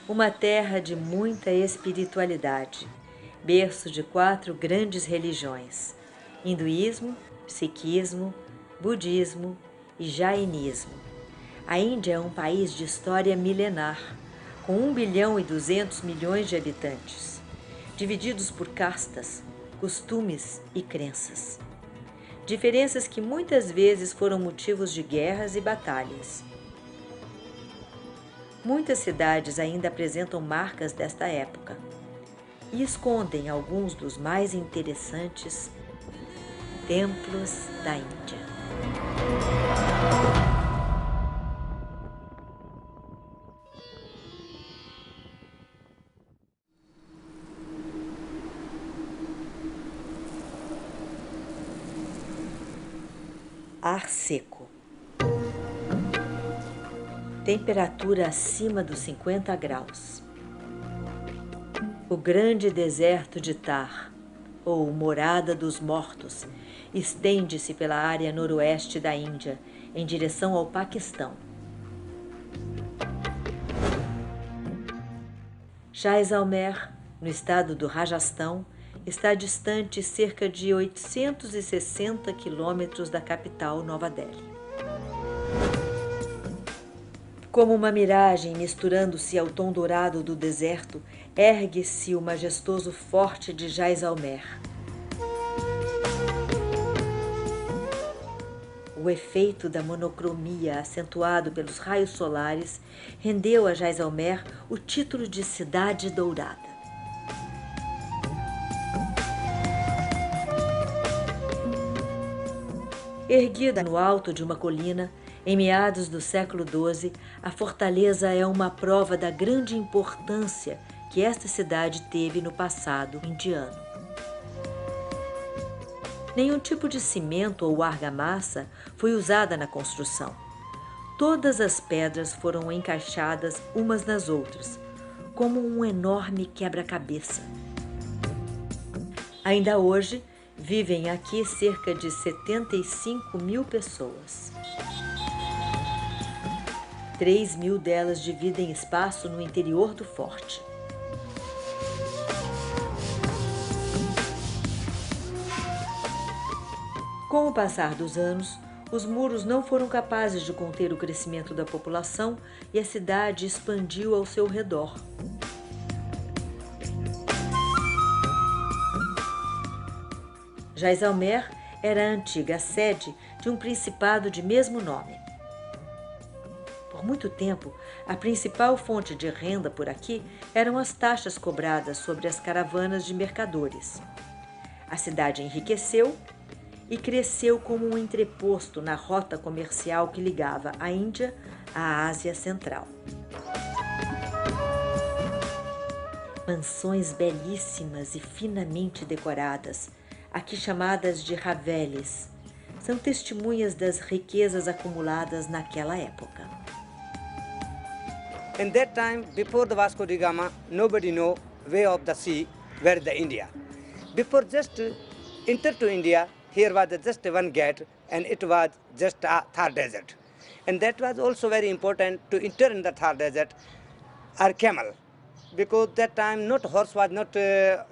uma terra de muita espiritualidade, berço de 4 grandes religiões: hinduísmo, sikhismo, budismo e jainismo. A Índia é um país de história milenar, com 1,2 bilhão de habitantes, divididos por castas, costumes e crenças. Diferenças que muitas vezes foram motivos de guerras e batalhas. Muitas cidades ainda apresentam marcas desta época e escondem alguns dos mais interessantes templos da Índia. Ar seco. Temperatura acima dos 50 graus. O grande deserto de Thar, ou Morada dos Mortos, estende-se pela área noroeste da Índia, em direção ao Paquistão. Jaisalmer, no estado do Rajastão, está distante cerca de 860 quilômetros da capital, Nova Delhi. Como uma miragem misturando-se ao tom dourado do deserto, ergue-se o majestoso forte de Jaisalmer. O efeito da monocromia, acentuado pelos raios solares, rendeu a Jaisalmer o título de Cidade Dourada. Erguida no alto de uma colina, em meados do século XII, a fortaleza é uma prova da grande importância que esta cidade teve no passado indiano. Nenhum tipo de cimento ou argamassa foi usada na construção. Todas as pedras foram encaixadas umas nas outras, como um enorme quebra-cabeça. Ainda hoje, vivem aqui cerca de 75 mil pessoas. 3 mil delas dividem espaço no interior do forte. Com o passar dos anos, os muros não foram capazes de conter o crescimento da população e a cidade expandiu ao seu redor. Jaisalmer era a antiga sede de um principado de mesmo nome. Por muito tempo, a principal fonte de renda por aqui eram as taxas cobradas sobre as caravanas de mercadores. A cidade enriqueceu e cresceu como um entreposto na rota comercial que ligava a Índia à Ásia Central. Mansões belíssimas e finamente decoradas, aqui chamadas de Havelis, são testemunhas das riquezas acumuladas naquela época. In that time, before the Vasco da Gama, nobody know way of the sea, where the India. Before just enter to India, here was just one gate, and it was just a Thar desert. And that was also very important to enter in the Thar desert, or camel, because that time not horse was not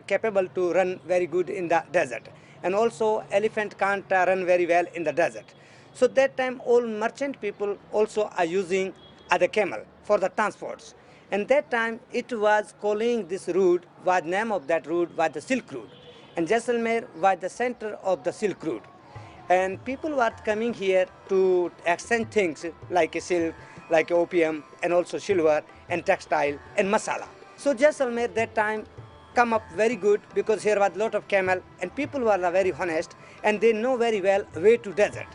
capable to run very good in the desert, and also elephant can't run very well in the desert. So that time all merchant people also are using the camel for the transports. And that time it was calling this route, was name of that route was the Silk Route, and Jaisalmer was the center of the Silk Route. And people were coming here to exchange things like silk, like opium, and also silver, and textile, and masala. So Jaisalmer that time come up very good because here was a lot of camel, and people were very honest, and they know very well way to desert.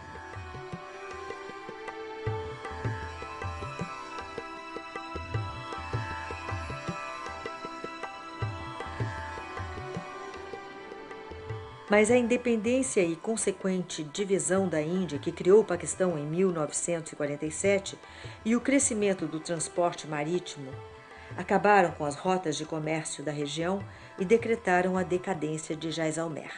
Mas a independência e consequente divisão da Índia, que criou o Paquistão em 1947, e o crescimento do transporte marítimo acabaram com as rotas de comércio da região e decretaram a decadência de Jaisalmer.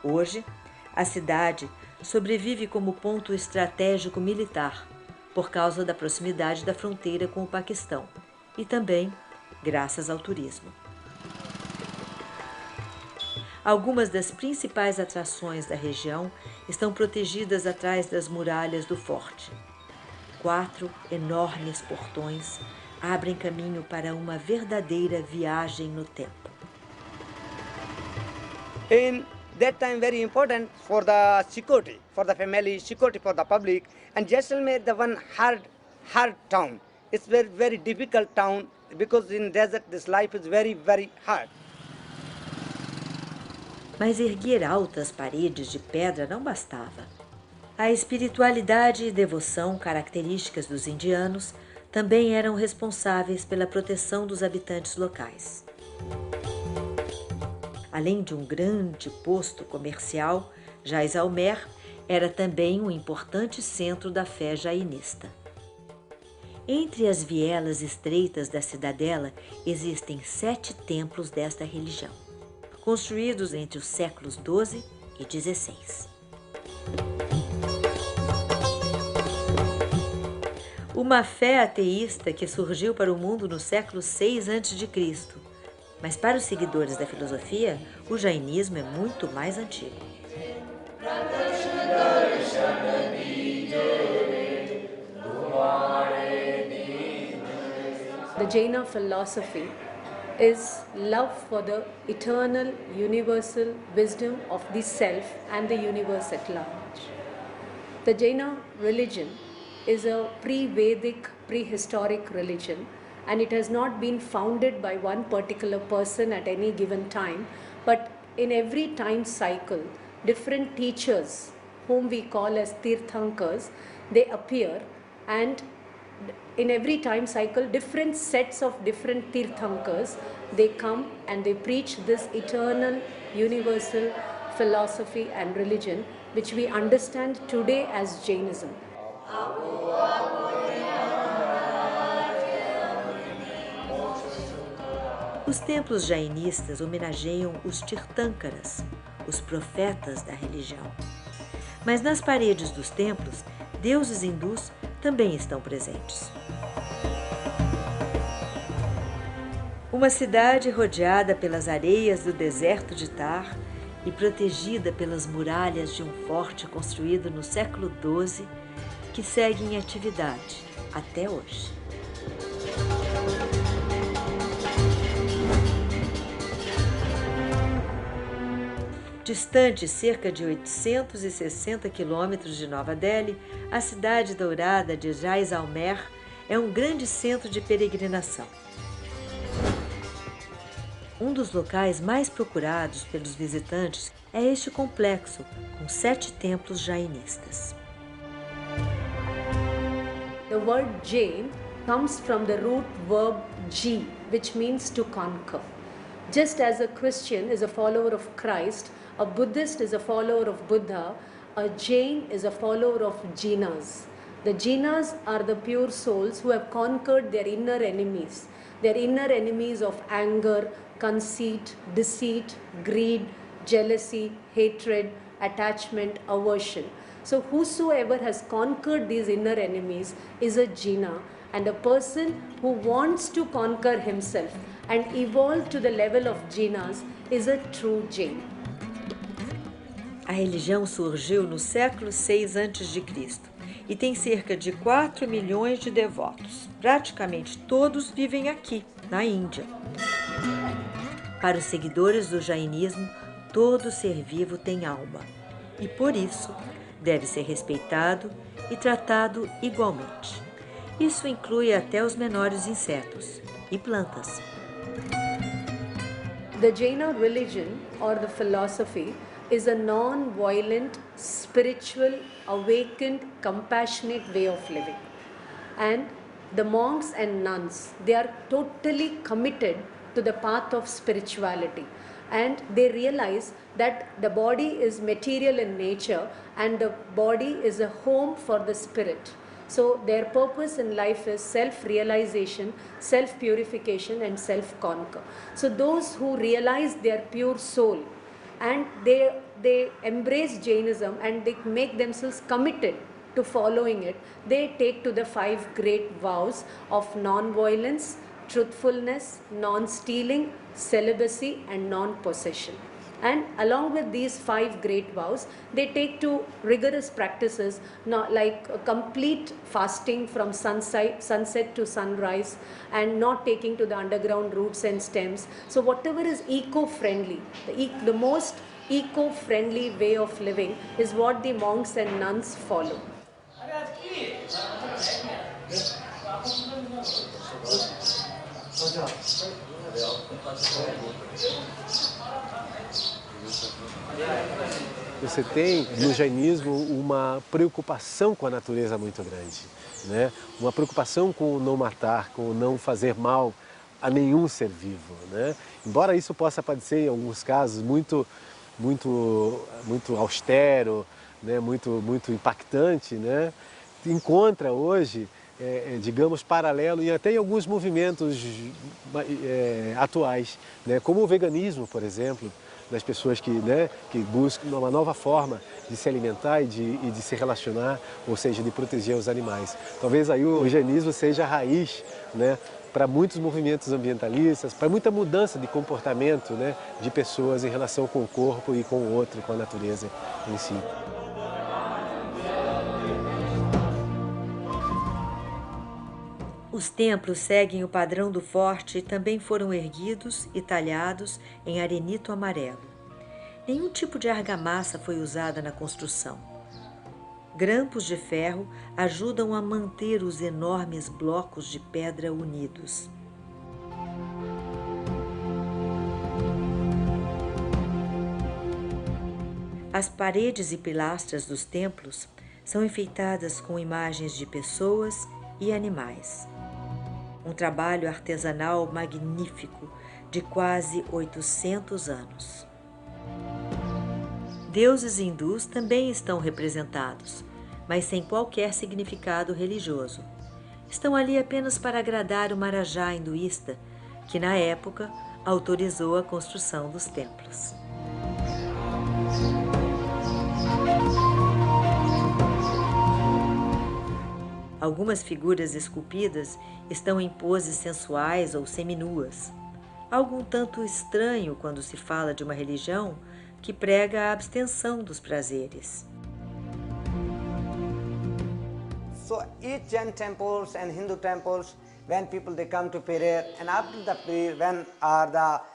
Hoje, a cidade sobrevive como ponto estratégico militar, por causa da proximidade da fronteira com o Paquistão e também graças ao turismo. Algumas das principais atrações da região estão protegidas atrás das muralhas do forte. 4 enormes portões abrem caminho para uma verdadeira viagem no tempo. In that time, very important for the security, for the family, security for the public. And Jaisalmer, the one hard town. It's very difficult town because in desert this life is very hard. Mas erguer altas paredes de pedra não bastava. A espiritualidade e devoção características dos indianos também eram responsáveis pela proteção dos habitantes locais. Além de um grande posto comercial, Jaisalmer era também um importante centro da fé jainista. Entre as vielas estreitas da cidadela existem 7 templos desta religião, construídos entre os séculos XII e XVI. Uma fé ateísta que surgiu para o mundo no século VI a.C., mas para os seguidores da filosofia, o jainismo é muito mais antigo. The Jaina philosophy is love for the eternal, universal wisdom of the self and the universe at large. The Jaina religion is a pre-Vedic, prehistoric religion, and it has not been founded by one particular person at any given time, but in every time cycle, different teachers, whom we call as Tirthankars, they appear, and in every time cycle, different sets of different Tirthankars, they come and they preach this eternal, universal philosophy and religion, which we understand today as Jainism. Os templos jainistas homenageiam os Tirthankaras, os profetas da religião. Mas nas paredes dos templos, deuses hindus também estão presentes. Uma cidade rodeada pelas areias do deserto de Thar e protegida pelas muralhas de um forte construído no século XII, que segue em atividade até hoje. Distante cerca de 860 quilômetros de Nova Delhi, a cidade dourada de Jaisalmer é um grande centro de peregrinação. Um dos locais mais procurados pelos visitantes é este complexo, com 7 templos jainistas. The word Jain comes from the root verb ji, which means to conquer. Just as a Christian is a follower of Christ, a Buddhist is a follower of Buddha, a Jain is a follower of Jinas. The Jinas are the pure souls who have conquered their inner enemies of anger, conceit, deceit, greed, jealousy, hatred, attachment, aversion. So whosoever has conquered these inner enemies is a Jina, and a person who wants to conquer himself and evolve to the level of Jinas is a true Jain. A religião surgiu no século VI a.C. e tem cerca de 4 milhões de devotos. Praticamente todos vivem aqui, na Índia. Para os seguidores do jainismo, todo ser vivo tem alma e, por isso, deve ser respeitado e tratado igualmente. Isso inclui até os menores insetos e plantas. The Jaina religion or the philosophy is a non-violent, spiritual, awakened, compassionate way of living. And the monks and nuns, they are totally committed to the path of spirituality. And they realize that the body is material in nature and the body is a home for the spirit. So their purpose in life is self-realization, self-purification and self-conquer. So those who realize their pure soul and they embrace Jainism and they make themselves committed to following it. They take to the 5 great vows of non-violence, truthfulness, non-stealing, celibacy and non-possession. And along with these 5 great vows, they take to rigorous practices, not like a complete fasting from sunset to sunrise, and not taking to the underground roots and stems. So whatever is eco-friendly, the most eco-friendly way of living is what the monks and nuns follow. Você tem no jainismo uma preocupação com a natureza muito grande, né? Uma preocupação com o não matar, com o não fazer mal a nenhum ser vivo, né? Embora isso possa parecer em alguns casos muito austero, né? muito impactante, né? Encontra hoje, digamos, paralelo e até em alguns movimentos atuais, né? Como o veganismo, por exemplo, das pessoas que buscam uma nova forma de se alimentar e de se relacionar, ou seja, de proteger os animais. Talvez aí o jainismo seja a raiz, né, para muitos movimentos ambientalistas, para muita mudança de comportamento, né, de pessoas em relação com o corpo e com o outro, com a natureza em si. Os templos seguem o padrão do forte e também foram erguidos e talhados em arenito amarelo. Nenhum tipo de argamassa foi usada na construção. Grampos de ferro ajudam a manter os enormes blocos de pedra unidos. As paredes e pilastras dos templos são enfeitadas com imagens de pessoas e animais. Um trabalho artesanal magnífico de quase 800 anos. Deuses hindus também estão representados, mas sem qualquer significado religioso. Estão ali apenas para agradar o Maharaja hinduísta, que na época autorizou a construção dos templos. Algumas figuras esculpidas estão em poses sensuais ou seminuas, algo um tanto estranho quando se fala de uma religião que prega a abstenção dos prazeres. So each Jain temples and Hindu temples, when people they come to prayer, and after the prayer, when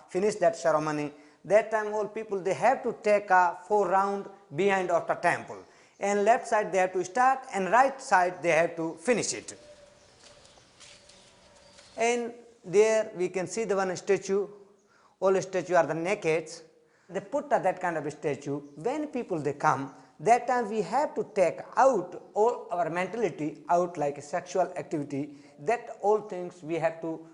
finish that ceremony, that time all people they have to take a 4 round behind of the temple. And left side they have to start and right side they have to finish it. And there we can see the one statue, all statue are the naked. They put that kind of a statue. When people they come, that time we have to take out all our mentality out like a sexual activity, that all things we have to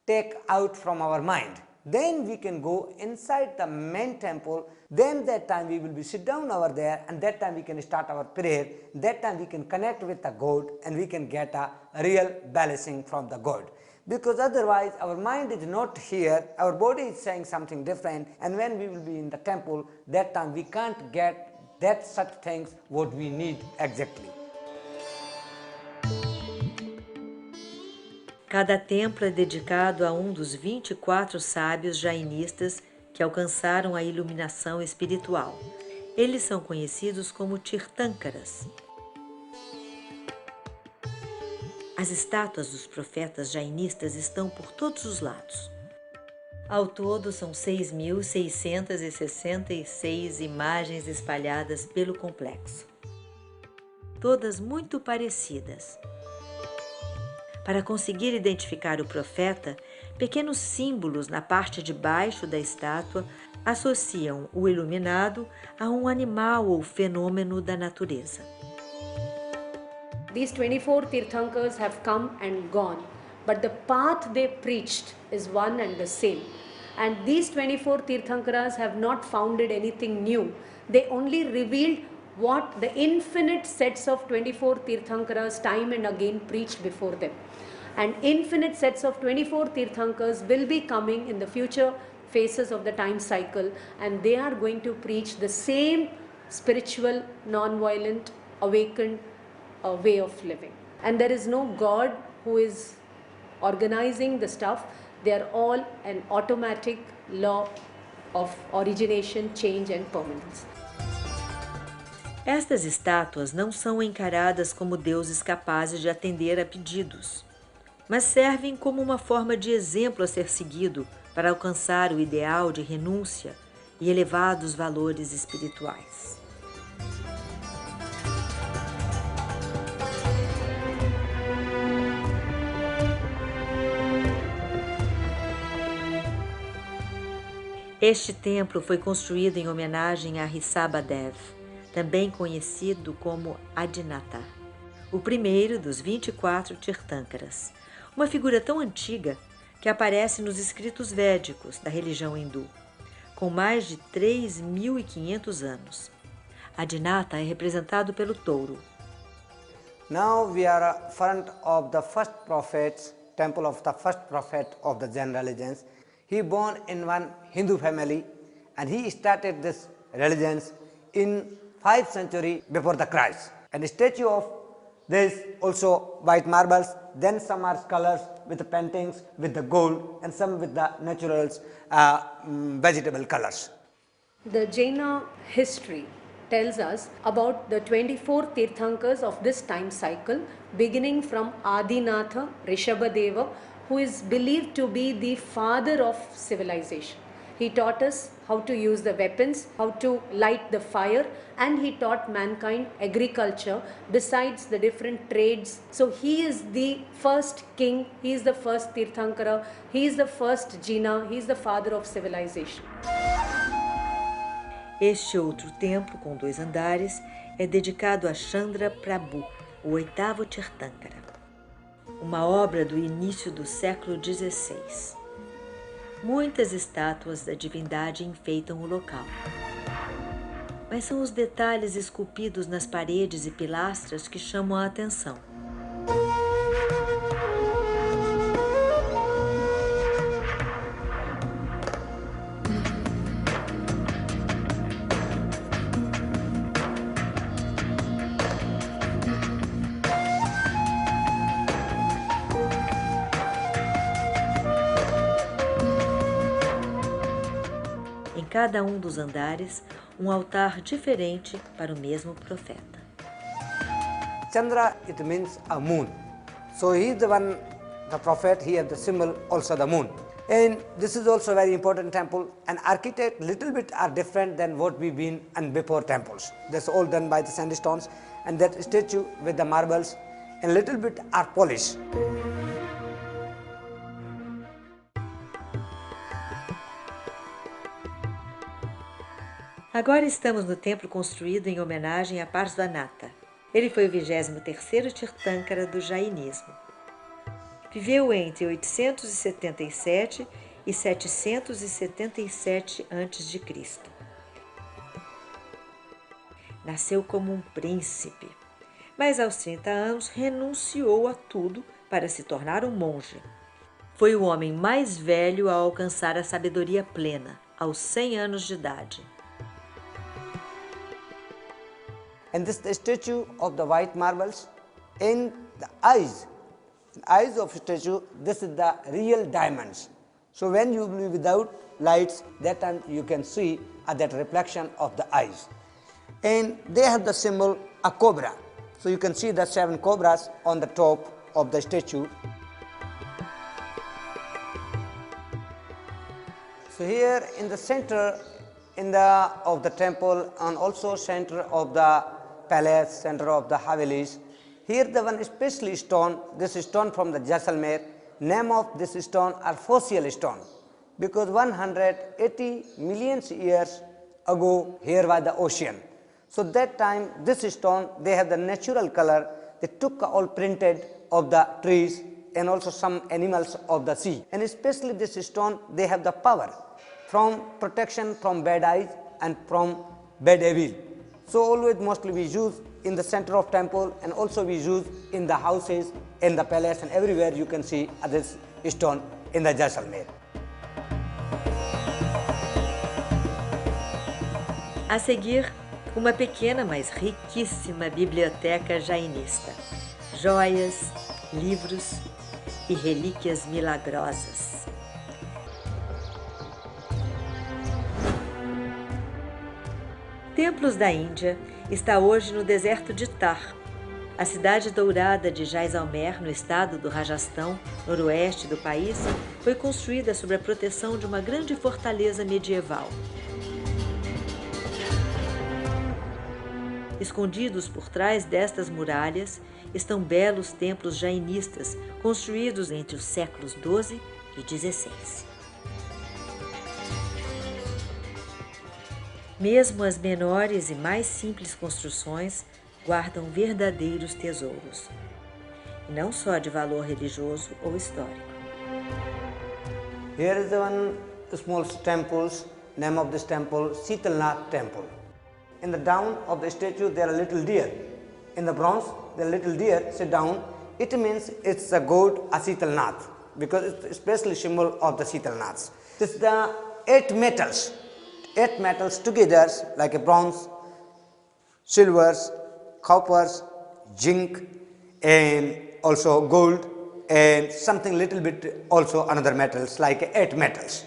take out from our mind. Then we can go inside the main temple, then that time we will be sit down over there and that time we can start our prayer, that time we can connect with the God and we can get a real blessing from the God. Because otherwise our mind is not here, our body is saying something different, and when we will be in the temple, that time we can't get that such things what we need exactly. Cada templo é dedicado a um dos 24 sábios jainistas que alcançaram a iluminação espiritual. Eles são conhecidos como Tirthankaras. As estátuas dos profetas jainistas estão por todos os lados. Ao todo, são 6.666 imagens espalhadas pelo complexo. Todas muito parecidas. Para conseguir identificar o profeta, pequenos símbolos na parte de baixo da estátua associam o iluminado a um animal ou fenômeno da natureza. These 24 Tirthankars have come and gone, but the path they preached is one and the same. And these 24 Tirthankaras have not founded anything new. They only revealed what the infinite sets of 24 Tirthankaras time and again preached before them. And infinite sets of 24 Tirthankars will be coming in the future phases of the time cycle, and they are going to preach the same spiritual, non-violent, awakened way of living. And there is no God who is organizing the stuff. They are all an automatic law of origination, change and permanence. Estas estátuas não são encaradas como deuses capazes de atender a pedidos, mas servem como uma forma de exemplo a ser seguido para alcançar o ideal de renúncia e elevados valores espirituais. Este templo foi construído em homenagem a Rishabhadev, também conhecido como Adinata, o primeiro dos 24 Tirthankaras, uma figura tão antiga que aparece nos escritos védicos da religião hindu, com mais de 3.500 anos. Adinata é representado pelo touro. Now we are in front of the first prophet, temple of the first prophet of the Jain religions. He born in one Hindu family and he started this religion in 5th century before the Christ. And the statue of this also white marbles, then some are colors with the paintings with the gold and some with the natural vegetable colors. The Jaina history tells us about the 24 Tirthankars of this time cycle, beginning from Adinatha Rishabhadeva, who is believed to be the father of civilization. He taught us how to use the weapons, how to light the fire, and he taught mankind agriculture besides the different trades. So he is the first king, he is the first Tirthankara, he is the first Jaina, he is the father of civilization. Este outro templo, com 2 andares, é dedicado a Chandra Prabhu, o 8º Tirthankara, uma obra do início do século XVI. Muitas estátuas da divindade enfeitam o local. Mas são os detalhes esculpidos nas paredes e pilastras que chamam a atenção. Em cada um dos andares, um altar diferente para o mesmo profeta. Chandra, it means a moon. So he is the one, the prophet, he has the symbol also the moon. And this is also a very important temple, and architect little bit are different than what we've been in before temples. That's all done by the sandstones, and that statue with the marbles and little bit are polished. Agora estamos no templo construído em homenagem a Parsvanatha. Ele foi o 23º Tirthankara do Jainismo. Viveu entre 877 e 777 a.C. Nasceu como um príncipe, mas aos 30 anos renunciou a tudo para se tornar um monge. Foi o homem mais velho a alcançar a sabedoria plena, aos 100 anos de idade. And this the statue of the white marbles. In the eyes of statue, this is the real diamonds. So when you will be without lights, that time you can see that reflection of the eyes. And they have the symbol a cobra. So you can see the 7 cobras on the top of the statue. So here in the center of the temple and also center of the palace, center of the Havelis. Here the one especially stone, this stone from the Jaisalmer, name of this stone are fossil stone, because 180 million years ago here was the ocean. So that time this stone, they have the natural color, they took all printed of the trees and also some animals of the sea. And especially this stone, they have the power from protection from bad eyes and from bad evil. So always mostly we use in the center of temple, and also we use in the houses, in the palace, and everywhere you can see this stone in the Jaisalmer. A seguir, uma pequena, mas riquíssima biblioteca jainista. Joias, livros e relíquias milagrosas. Templos da Índia está hoje no deserto de Thar. A cidade dourada de Jaisalmer, no estado do Rajastão, noroeste do país, foi construída sob a proteção de uma grande fortaleza medieval. Escondidos por trás destas muralhas estão belos templos jainistas construídos entre os séculos XII e XVI. Mesmo as menores e mais simples construções guardam verdadeiros tesouros, e não só de valor religioso ou histórico. Here is one small temple, name of this temple, Sitalnath temple. In the down of the statue there are little deer. In the bronze, the little deer sit down. It means it's a god Sitalnath because it's especially symbol of the Sitalnaths. This is the 8 metals together like a bronze, silvers, coppers, zinc and also gold and something little bit also another metals like 8 metals.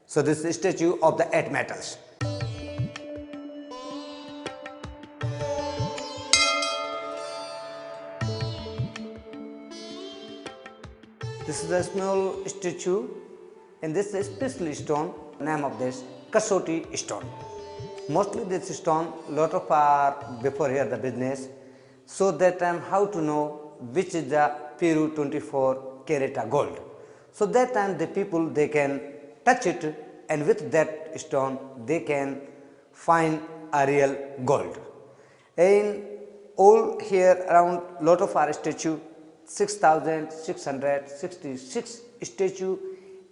So this is the statue of the 8 metals. This is a small statue and this is special stone, name of this Kasoti stone. Mostly this stone, lot of are before here the business, so that time how to know which is the Peru 24 karat gold. So that time the people they can touch it and with that stone they can find a real gold. And all here around lot of our statue, 6,666 statue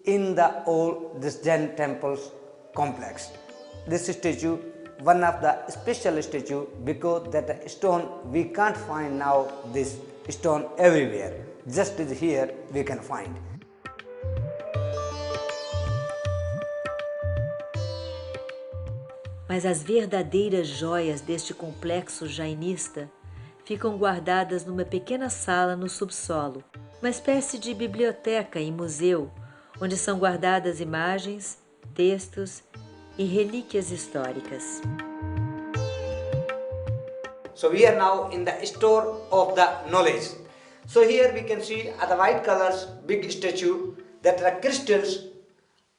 in the all this Jain temples complex. This statue, one of the special statue because that stone we can't find now this stone everywhere. Just is here we can find. Mas as verdadeiras joias deste complexo jainista ficam guardadas numa pequena sala no subsolo, uma espécie de biblioteca e museu, onde são guardadas imagens, textos e relíquias históricas. So we are now in the store of the knowledge. So here we can see the white colors big statue that are crystals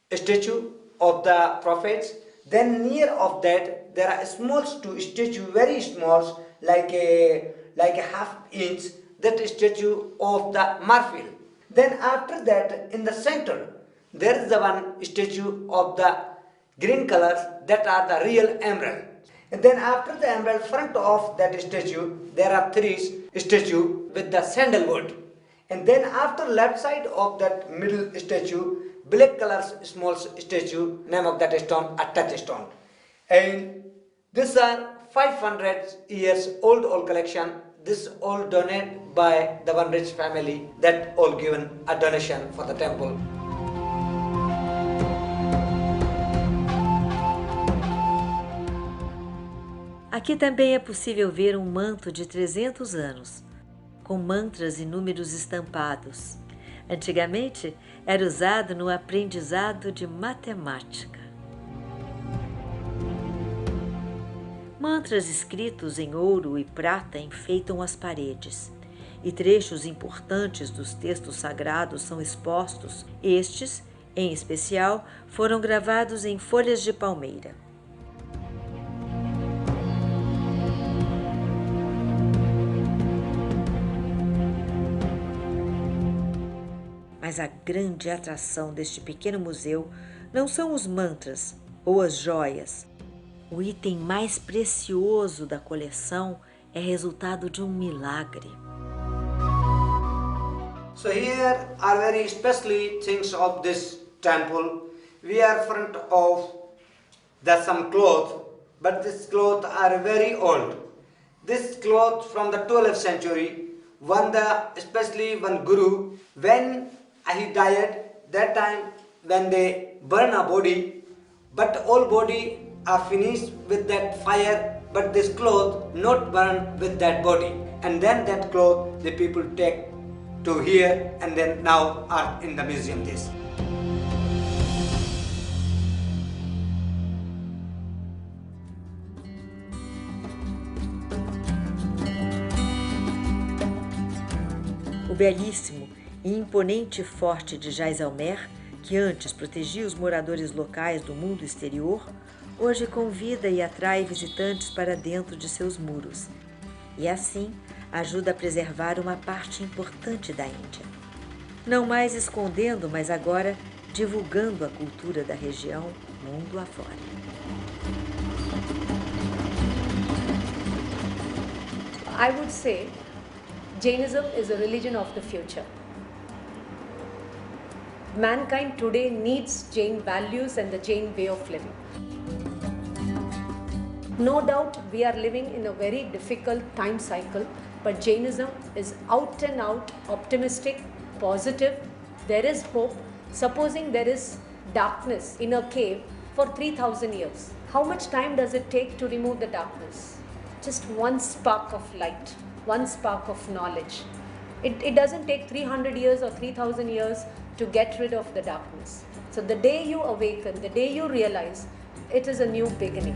statue of the prophets. Then near of that there are small statue very small like a half inch that statue of the marfil. Then after that in the center there is the one statue of the green colors that are the real emerald. And then after the emerald front of that statue there are 3 statue with the sandalwood. And then after left side of that middle statue black colors small statue name of that stone a touchstone. And these are 500 years old collection. This all donated by the one rich family that all given a donation for the temple. Aqui também é possível ver um manto de 300 anos, com mantras e números estampados. Antigamente, era usado no aprendizado de matemática. Mantras escritos em ouro e prata enfeitam as paredes, e trechos importantes dos textos sagrados são expostos. Estes, em especial, foram gravados em folhas de palmeira. Mas a grande atração deste pequeno museu não são os mantras ou as joias. O item mais precioso da coleção é resultado de um milagre. So here are very especially things of this temple. We are front of some cloth, but this cloth are very old. This cloth from the 12th century, especially one guru, when he died, that time when they burn a body, but all body are finished with that fire, but this cloth not burned with that body. And then that cloth the people take to here and then now are in the museum this. O belíssimo e imponente forte de Jaisalmer, que antes protegia os moradores locais do mundo exterior, hoje convida e atrai visitantes para dentro de seus muros e assim ajuda a preservar uma parte importante da Índia. Não mais escondendo, mas agora divulgando a cultura da região mundo afora. I would say Jainism is a religion of the future. Mankind today needs Jain values and the Jain way of living. No doubt we are living in a very difficult time cycle, but Jainism is out and out optimistic, positive. There is hope. Supposing there is darkness in a cave for 3,000 years, how much time does it take to remove the darkness? Just one spark of light, one spark of knowledge. It doesn't take 300 years or 3,000 years to get rid of the darkness. So the day you awaken, the day you realize, it is a new beginning.